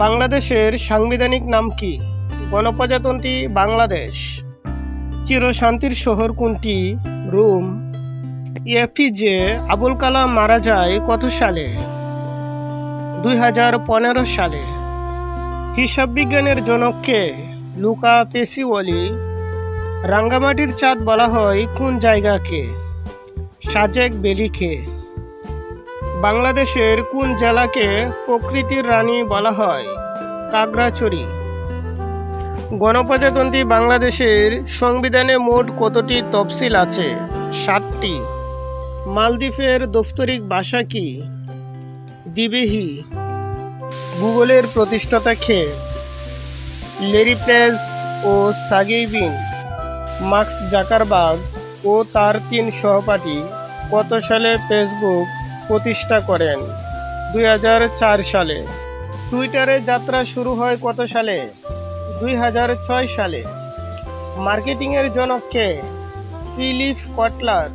বাংলাদেশের সাংবিধানিক নাম কি? গণপ্রজাতন্ত্রী বাংলাদেশ। চিরশান্তির শহর কোনটি? রোম। এপিজে আবুল কালাম মারা যায় কত সালে? 2015 সালে। হিসাব বিজ্ঞানের জনক কে? Luka Pacioli. রাঙ্গামাটির চাঁদ বলা হয় কোন জায়গাকে? সাজেক ভ্যালিকে। বাংলাদেশের কোন জেলাকে প্রকৃতির রানী বলা হয়? খাগড়াছড়ি। গণপ্রজাতন্ত্রী বাংলাদেশের সংবিধানে মোট কতটি তফসিল আছে? 7টি। মালদ্বীপের দাপ্তরিক ভাষা কি? দ্বিবেহী। গুগলের প্রতিষ্ঠাতা কে? ল্যারি পেজ ও সার্গেই ব্রিন। মার্ক জাকারবার্গ ও তার 3 সহপাঠী কত সালে ফেসবুক প্রতিষ্ঠা করেন? 2004 সালে। টুইটারের যাত্রা শুরু হয় কত সালে? 2006 সালে। মার্কেটিংয়ের জনক কে? ফিলিপ কটলার।